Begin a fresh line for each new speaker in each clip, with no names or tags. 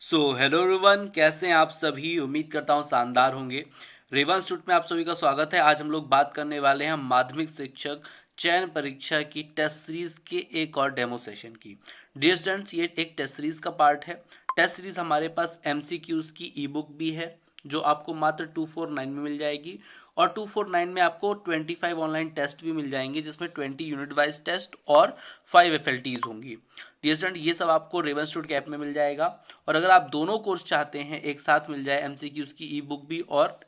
Hello everyone, कैसे हैं आप सभी। उम्मीद करता हूं शानदार होंगे। रेवन इंस्टीट्यूट में आप सभी का स्वागत है। आज हम लोग बात करने वाले हैं माध्यमिक शिक्षक चयन परीक्षा की टेस्ट सीरीज के एक और डेमो सेशन की। डियर स्टूडेंट्स, ये एक टेस्ट सीरीज का पार्ट है। टेस्ट सीरीज हमारे पास एमसीक्यूज की ई बुक भी है जो आपको मात्र 249 में मिल जाएगी, और 249 में आपको 25 ऑनलाइन टेस्ट भी मिल जाएंगे जिसमें 20 यूनिट वाइज टेस्ट और 5 एफएलटीज होंगी। डियर स्टूडेंट, ये सब आपको रेवन इंस्टीट्यूट के ऐप में मिल जाएगा। और अगर आप दोनों कोर्स चाहते हैं एक साथ मिल जाए, एमसीक्यूज की ई बुक भी और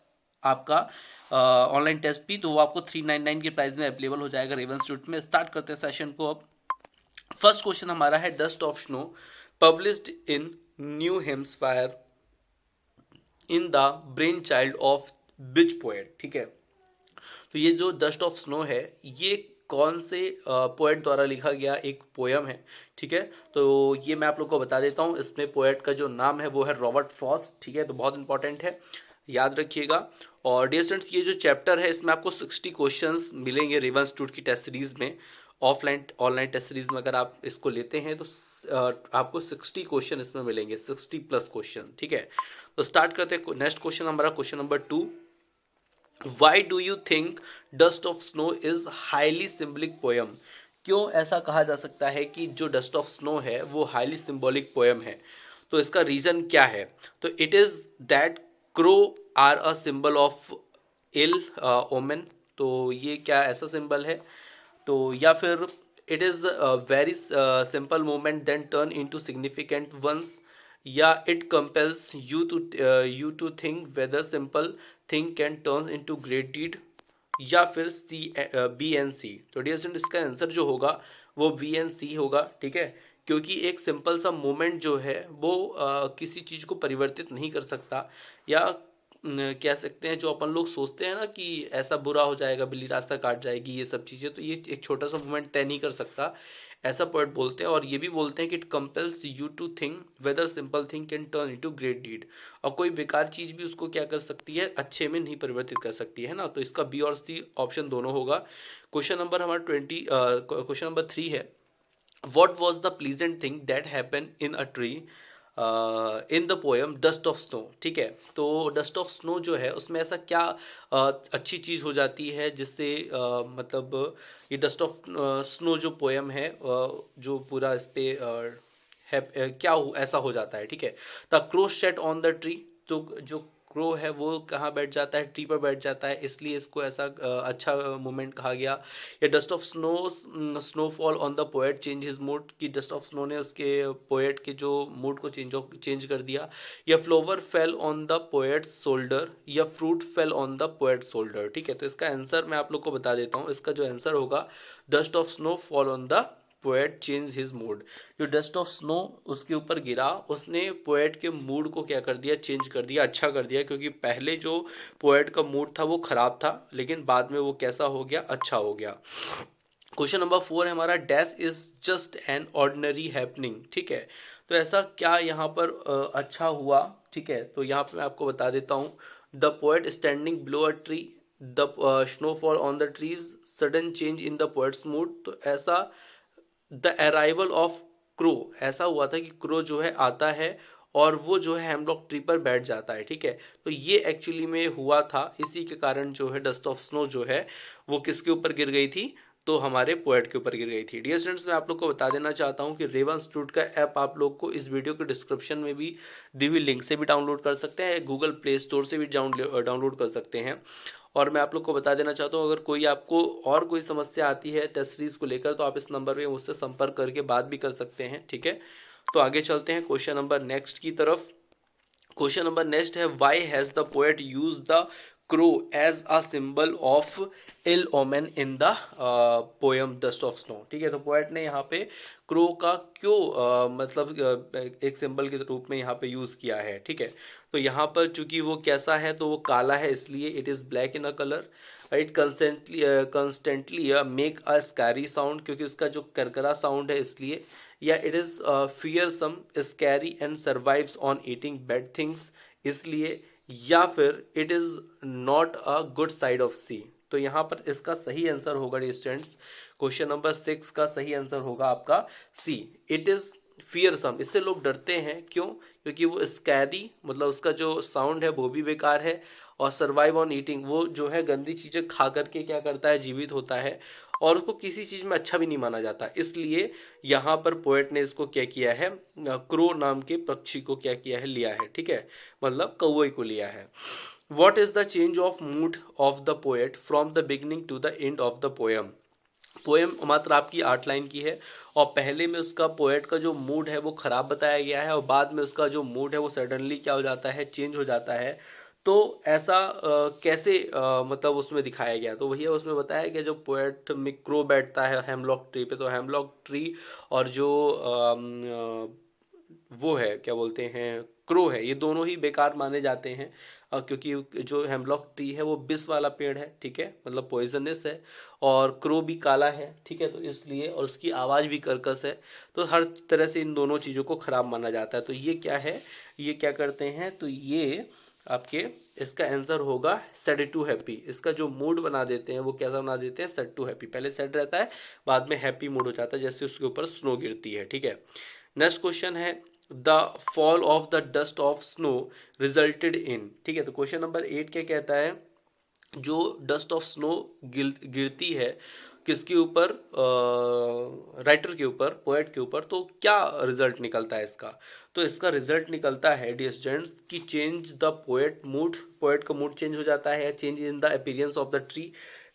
आपका ऑनलाइन टेस्ट भी, तो वो आपको 399 के प्राइस में अवेलेबल हो जाएगा रेवन इंस्टीट्यूट में। स्टार्ट करते हैं सेशन को अब। फर्स्ट क्वेश्चन हमारा है dust of snow published in New Hampshire in the brainchild of which poet. ठीक है, तो ये जो डस्ट ऑफ स्नो है ये कौन से पोएट द्वारा लिखा गया एक पोयम है। ठीक है, तो ये मैं आप लोग को बता देता हूँ। इसमें पोएट का जो नाम है वो है रॉबर्ट फ्रॉस्ट। ठीक है, तो बहुत इंपॉर्टेंट है, याद रखिएगा। और डियर स्टूडेंट्स, ये जो चैप्टर है इसमें आपको 60 क्वेश्चंस मिलेंगे रेवन इंस्टीट्यूट की टेस्ट सीरीज में। ऑफलाइन ऑनलाइन टेस्ट सीरीज में अगर आप इसको लेते हैं तो आपको 60 क्वेश्चन इसमें मिलेंगे, 60 प्लस क्वेश्चन। ठीक है, तो स्टार्ट करते हैं। नेक्स्ट क्वेश्चन हमारा question number 2। Why do you think dust of snow is highly symbolic poem. क्यों ऐसा कहा जा सकता है कि जो डस्ट ऑफ स्नो है वो हाईली सिंबॉलिक पोयम है। तो इसका रीजन क्या है। तो it is that crow are a symbol of ill omen. तो ये क्या ऐसा सिंबल है। तो या फिर it is very simple moment then turn into significant ones, या it compels you to think whether simple thing can turn into great deed, या फिर सी बी एन सी। तो डियर स्टूडेंट, इसका आंसर जो होगा वो बी एन सी होगा। ठीक है, क्योंकि एक सिंपल सा मोमेंट जो है वो किसी चीज़ को परिवर्तित नहीं कर सकता, या कह सकते हैं जो अपन लोग सोचते हैं ना कि ऐसा बुरा हो जाएगा, बिल्ली रास्ता काट जाएगी, ये सब चीज़ें, तो ये एक छोटा सा मोमेंट तय नहीं कर सकता, ऐसा पोएट बोलते हैं। और ये भी बोलते हैं कि it compels you to think whether simple thing can turn into great deed. और कोई बेकार चीज़ भी उसको क्या कर सकती है, अच्छे में नहीं परिवर्तित कर सकती है ना। तो इसका बी और सी ऑप्शन दोनों होगा। क्वेश्चन नंबर हमारा क्वेश्चन नंबर 3 है। What was the pleasant thing that happened in a tree in the poem Dust of Snow। ठीक है, तो डस्ट ऑफ स्नो जो है उसमें ऐसा क्या अच्छी चीज़ हो जाती है जिससे मतलब ये डस्ट ऑफ स्नो जो पोयम है जो पूरा इस पे ऐसा हो जाता है। ठीक है, the crow set on the tree. तो जो क्रो है वो कहाँ बैठ जाता है, ट्री पर बैठ जाता है, इसलिए इसको ऐसा अच्छा मोमेंट कहा गया। या dust of snowfall on the poet change his mood, कि डस्ट ऑफ स्नो ने उसके पोएट के जो मूड को चेंज कर दिया। या flower fell on the poet's shoulder, या fruit fell on the poet's shoulder. ठीक है, तो इसका आंसर मैं आप लोग को बता देता हूँ। इसका जो आंसर होगा dust of snow fall on the poet change his mood. जो डस्ट ऑफ स्नो उसके ऊपर गिरा उसने पोएट के मूड को क्या कर दिया, चेंज कर दिया, अच्छा कर दिया। क्योंकि पहले जो पोएट का मूड था वो खराब था, लेकिन बाद में वो कैसा हो गया, अच्छा हो गया। क्वेश्चन नंबर 4 है हमारा, dash is just an ordinary happening. ठीक है, तो ऐसा क्या यहाँ पर अच्छा हुआ। ठीक है, तो यहाँ पे मैं आपको बता देता हूँ। The poet standing below a tree, the snowfall on the trees, sudden change in the poet's mood. तो ऐसा द अराइवल ऑफ क्रो, ऐसा हुआ था कि क्रो जो है आता है और वो जो है हेमलॉक ट्री पर बैठ जाता है। ठीक है, तो ये एक्चुअली में हुआ था, इसी के कारण जो है डस्ट ऑफ स्नो जो है वो किसके ऊपर गिर गई थी, तो हमारे पोएट के ऊपर गिर गई थी। डियर स्टूडेंट्स, मैं आप लोग को बता देना चाहता हूँ कि रेवन इंस्टीट्यूट का ऐप आप लोग को इस वीडियो के डिस्क्रिप्शन में भी दी हुई लिंक से भी डाउनलोड कर सकते हैं, गूगल प्ले स्टोर से भी डाउनलोड कर सकते हैं। और मैं आप लोग को बता देना चाहता हूँ, अगर कोई आपको और कोई समस्या आती है टेस्ट सीरीज को लेकर तो आप इस नंबर पे मुझसे संपर्क करके बात भी कर सकते हैं। ठीक है, तो आगे चलते हैं क्वेश्चन नंबर नेक्स्ट की तरफ। क्वेश्चन नंबर नेक्स्ट है, why has the poet use the crow as a symbol of ill omen in the poem dust of snow. ठीक है, तो पोएट ने यहाँ पे क्रो का क्यों मतलब एक सिंबल के रूप में यहाँ पे यूज किया है। ठीक है, तो यहाँ पर चूंकि वो कैसा है, तो वो काला है, इसलिए it is black in a colour. It constantly make a scary sound, क्योंकि उसका जो करकरा साउंड है इसलिए। या it is fearsome scary and survives on eating bad things, इसलिए। या फिर it is not a good side of sea. तो यहाँ पर इसका सही आंसर होगा स्टूडेंट्स, क्वेश्चन नंबर 6 का सही आंसर होगा आपका सी। इट इज फियरसम, इससे लोग डरते हैं, क्यों? क्योंकि वो स्कैरी, मतलब उसका जो साउंड है वो भी बेकार है, और सर्वाइव ऑन ईटिंग, वो जो है गंदी चीजें खा करके क्या करता है, जीवित होता है, और उसको किसी चीज में अच्छा भी नहीं माना जाता। इसलिए यहाँ पर पोएट ने इसको क्या किया है, क्रो नाम के पक्षी को क्या किया है, लिया है, ठीक है, मतलब कौवे को लिया है। What is the change of mood of the poet from the beginning to the end of the poem? Poem मात्र आपकी 8 लाइन की है, और पहले में उसका पोएट का जो मूड है वो खराब बताया गया है, और बाद में उसका जो मूड है वो सडनली क्या हो जाता है, चेंज हो जाता है। तो ऐसा कैसे मतलब उसमें दिखाया गया, तो भैया उसमें बताया गया, जो पोएट में क्रो बैठता है हेमलॉक ट्री पे, तो हेमलॉक ट्री और जो वो है क्या बोलते हैं, क्रो है, ये दोनों ही बेकार माने जाते हैं, क्योंकि जो हेमलॉक ट्री है वो विष वाला पेड़ है, ठीक है, मतलब पॉइजनस है, और क्रो भी काला है, ठीक है, तो इसलिए, और उसकी आवाज़ भी कर्कश है, तो हर तरह से इन दोनों चीज़ों को खराब माना जाता है। तो ये क्या है, ये क्या करते हैं, तो ये आपके, इसका आंसर होगा सैड टू हैप्पी। इसका जो मूड बना देते हैं वो कैसा बना देते हैं, सैड टू हैप्पी, पहले सैड रहता है, बाद में हैप्पी मूड हो जाता है, जैसे उसके ऊपर स्नो गिरती है, ठीक है। नेक्स्ट क्वेश्चन है, the fall of the dust of snow resulted in, ठीक है, तो क्वेश्चन नंबर 8 क्या कहता है, जो डस्ट ऑफ स्नो गिरती है किसके ऊपर, राइटर के ऊपर, पोएट के ऊपर, तो क्या रिजल्ट निकलता है इसका? तो इसका रिजल्ट निकलता है डियर स्टूडेंट्स कि change the poet mood, poet का मूड चेंज हो जाता है, या change in the appearance of the tree,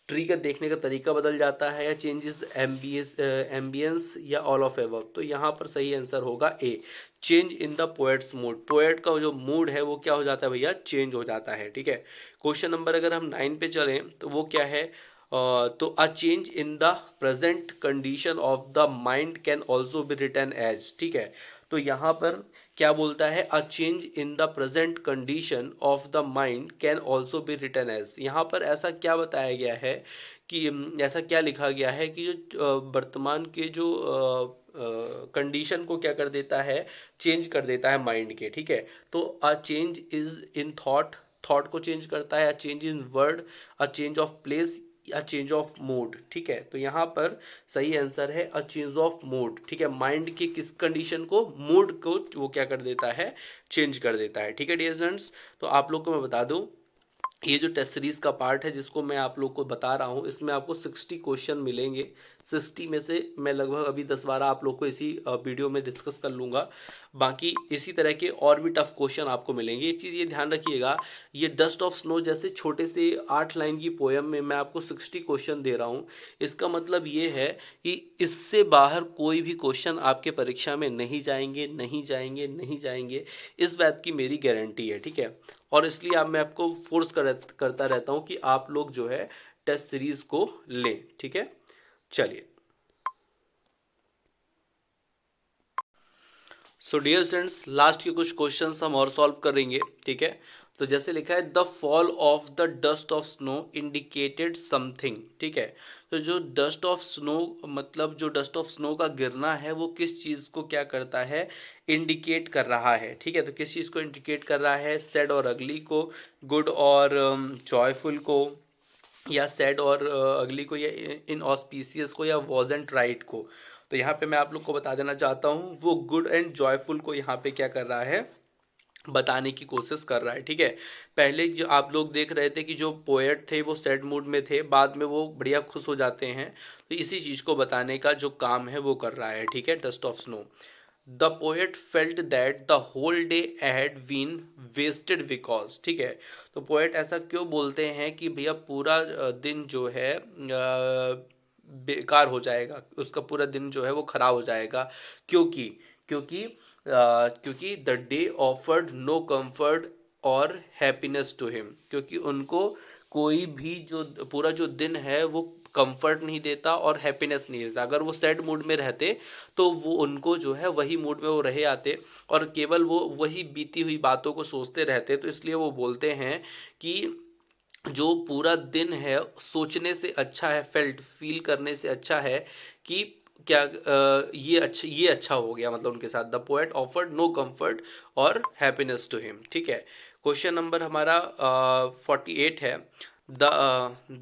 tree का देखने का तरीका बदल जाता है, या चेंजेस एम्बियंस, या ऑल ऑफ एबव। तो यहाँ पर सही आंसर होगा A, change in the poet's mood, poet का जो मूड है वो क्या हो जाता है भैया, चेंज हो जाता है, ठीक है। क्वेश्चन नंबर अगर हम 9 पे चलें तो वो क्या है, तो a change in the present condition of the mind can also be written as, ठीक है, तो यहाँ पर क्या बोलता है, a change in the present condition of the mind can also be written as, यहाँ पर ऐसा क्या बताया गया है कि ऐसा क्या लिखा गया है कि जो वर्तमान के जो कंडीशन को क्या कर देता है, चेंज कर देता है माइंड के, ठीक है, तो a change is in thought, thought को चेंज करता है, a change in word, a change of place, या चेंज ऑफ मूड, ठीक है, तो यहाँ पर सही आंसर है अ चेंज ऑफ मूड, ठीक है, माइंड के किस कंडीशन को, मूड को वो क्या कर देता है, चेंज कर देता है, ठीक है डियर स्टूडेंट्स। तो आप लोग को मैं बता दूं, ये जो टेस्ट सीरीज का पार्ट है जिसको मैं आप लोग को बता रहा हूँ, इसमें आपको 60 क्वेश्चन मिलेंगे। 60 में से मैं लगभग अभी 10-12 आप लोग को इसी वीडियो में डिस्कस कर लूँगा, बाकी इसी तरह के और भी टफ क्वेश्चन आपको मिलेंगे। एक चीज़ ये ध्यान रखिएगा, ये डस्ट ऑफ स्नो जैसे छोटे से 8 लाइन की पोएम में मैं आपको 60 क्वेश्चन दे रहा हूँ, इसका मतलब ये है कि इससे बाहर कोई भी क्वेश्चन आपके परीक्षा में नहीं जाएंगे, नहीं जाएंगे, नहीं जाएंगे, इस बात की मेरी गारंटी है, ठीक है। और इसलिए अब मैं आपको फोर्स करता रहता हूं कि आप लोग जो है टेस्ट सीरीज को लें, ठीक है। चलिए, सो डियर स्टूडेंट्स, लास्ट के कुछ क्वेश्चंस हम और सॉल्व करेंगे, ठीक है। तो जैसे लिखा है, the fall of the dust of snow indicated something, ठीक है, तो जो डस्ट ऑफ स्नो, मतलब जो डस्ट ऑफ स्नो का गिरना है वो किस चीज को क्या करता है, इंडिकेट कर रहा है, ठीक है, तो किस चीज को इंडिकेट कर रहा है, सैड और अगली को, गुड और जॉयफुल को, या सैड और अगली को, या इन ऑस्पिशियस को, या वॉजेंट राइट को। तो यहाँ पे मैं आप लोग को बता देना चाहता हूँ, वो गुड एंड जॉयफुल को यहाँ पे क्या कर रहा है, बताने की कोशिश कर रहा है, ठीक है। पहले जो आप लोग देख रहे थे कि जो पोएट थे वो सैड मूड में थे, बाद में वो बढ़िया खुश हो जाते हैं, तो इसी चीज को बताने का जो काम है वो कर रहा है, ठीक है, dust of snow. The poet felt that the whole day had been wasted because, ठीक है, तो पोएट ऐसा क्यों बोलते हैं कि भैया पूरा दिन जो है बेकार हो जाएगा, उसका पूरा दिन जो है वो खराब हो जाएगा, क्योंकि क्योंकि क्योंकि the day offered no comfort और हैप्पीनेस टू हिम, क्योंकि उनको कोई भी जो पूरा जो दिन है वो कंफर्ट नहीं देता और हैप्पीनेस नहीं देता। अगर वो सैड मूड में रहते तो वो उनको जो है वही मूड में वो रहे आते, और केवल वो वही बीती हुई बातों को सोचते रहते, तो इसलिए वो बोलते हैं कि जो पूरा दिन है सोचने से अच्छा है, फील करने से अच्छा है कि क्या ये अच्छा हो गया, मतलब उनके साथ, the poet offered no comfort और हैप्पीनेस टू हिम, ठीक है। क्वेश्चन नंबर हमारा 48 है, the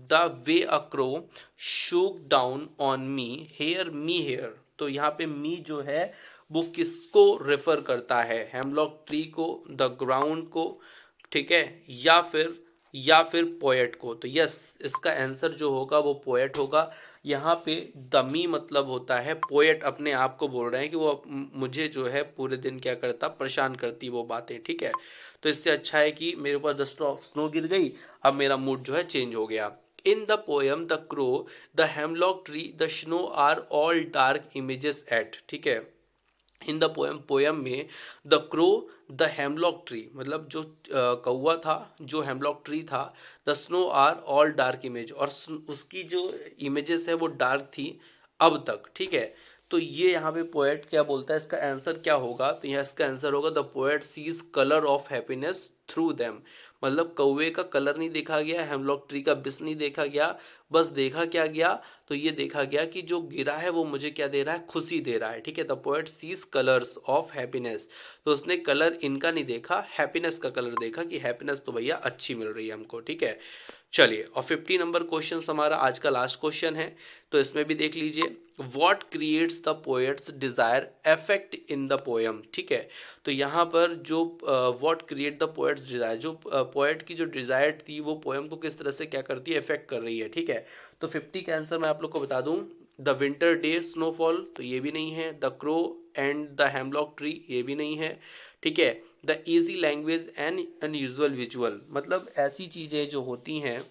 the way a crow shook down on me hair, तो यहाँ पे मी जो है वो किसको रेफर करता है, हेमलॉक ट्री को, द ग्राउंड को, ठीक है, या फिर पोएट को। तो यस, इसका आंसर जो होगा वो पोएट होगा। यहाँ पे द मी मतलब होता है पोएट अपने आप को बोल रहे हैं कि वो मुझे जो है पूरे दिन क्या करता, परेशान करती वो बातें, ठीक है। तो इससे अच्छा है कि मेरे ऊपर डस्ट ऑफ स्नो गिर गई, अब मेरा मूड जो है चेंज हो गया। In the poem the crow, the hemlock tree, the snow are all dark images at, ठीक है। इन द पोएम, पोएम में the crow, the hemlock tree मतलब जो कौवा था, जो हेमलॉक ट्री था, the snow are all dark image, और उसकी जो इमेजेस है वो डार्क थी अब तक, ठीक है। तो ये यहाँ पे पोएट क्या बोलता है, इसका आंसर क्या होगा, तो यहाँ इसका आंसर होगा the poet sees colour of happiness through them. मतलब कौवे का कलर नहीं देखा गया, हेमलॉक ट्री का बिस नहीं देखा गया, बस देखा क्या गया, तो ये देखा गया कि जो गिरा है वो मुझे क्या दे रहा है, खुशी दे रहा है, ठीक है। The poet sees colours of happiness, तो उसने कलर इनका नहीं देखा, हैप्पीनेस का कलर देखा कि हैप्पीनेस तो भैया अच्छी मिल रही है हमको, ठीक है। चलिए, और 50 नंबर क्वेश्चन हमारा आज का लास्ट क्वेश्चन है, तो इसमें भी देख लीजिए, what creates the poet's desire affect in the poem, ठीक है। तो यहाँ पर जो what create the poet's desire, जो पोएट की जो डिजायर थी वो पोएम को किस तरह से क्या करती है, इफेक्ट कर रही है, ठीक है। तो 50 का आंसर मैं आप लोग को बता दूं, द विंटर डे स्नोफॉल, तो ये भी नहीं है, the crow and the hemlock tree, ये भी नहीं है, ठीक है। The easy language and unusual visual, मतलब ऐसी चीजें जो होती हैं,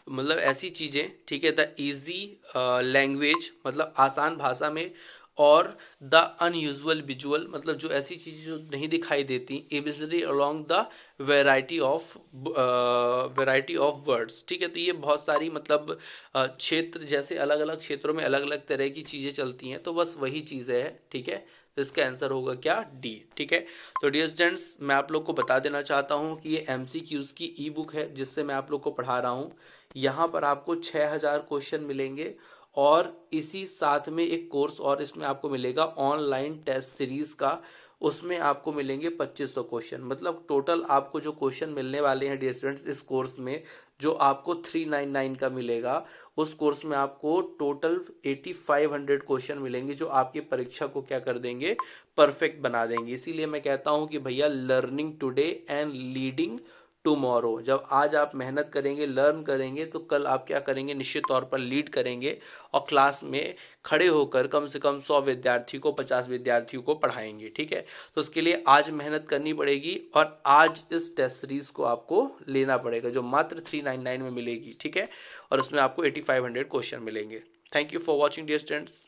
मतलब ऐसी चीजें, ठीक है, द इजी लैंग्वेज मतलब आसान भाषा में, और द अनयूजुअल विजुअल मतलब जो ऐसी चीजें जो नहीं दिखाई देती, एबिसरी along the variety of words, ठीक है। तो ये बहुत सारी मतलब क्षेत्र, जैसे अलग अलग क्षेत्रों में अलग अलग तरह की चीजें चलती हैं, तो बस वही चीजें है, ठीक है। तो इसका आंसर होगा क्या, डी, ठीक है। तो डियर स्टूडेंट्स, मैं आप लोग को बता देना चाहता हूँ कि ये एमसीक्यूज की ई बुक है जिससे मैं आप लोग को पढ़ा रहा हूँ। यहाँ पर आपको 6000 क्वेश्चन मिलेंगे, और इसी साथ में एक कोर्स और इसमें आपको मिलेगा ऑनलाइन टेस्ट सीरीज का, उसमें आपको मिलेंगे 2500 क्वेश्चन। मतलब टोटल आपको जो क्वेश्चन मिलने वाले हैं डियर स्टूडेंट्स इस कोर्स में, जो आपको 399 का मिलेगा, उस कोर्स में आपको टोटल 8500 क्वेश्चन मिलेंगे, जो आपकी परीक्षा को क्या कर देंगे, परफेक्ट बना देंगे। इसीलिए मैं कहता हूं कि भैया learning today and leading tomorrow, जब आज आप मेहनत करेंगे, लर्न करेंगे, तो कल आप क्या करेंगे, निश्चित तौर पर लीड करेंगे, और क्लास में खड़े होकर कम से कम 100 विद्यार्थी को, 50 विद्यार्थियों को पढ़ाएंगे, ठीक है। तो उसके लिए आज मेहनत करनी पड़ेगी, और आज इस टेस्ट सीरीज को आपको लेना पड़ेगा, जो मात्र 399 में मिलेगी, ठीक है। और उसमें आपको 8500 क्वेश्चन मिलेंगे। Thank you for watching dear students.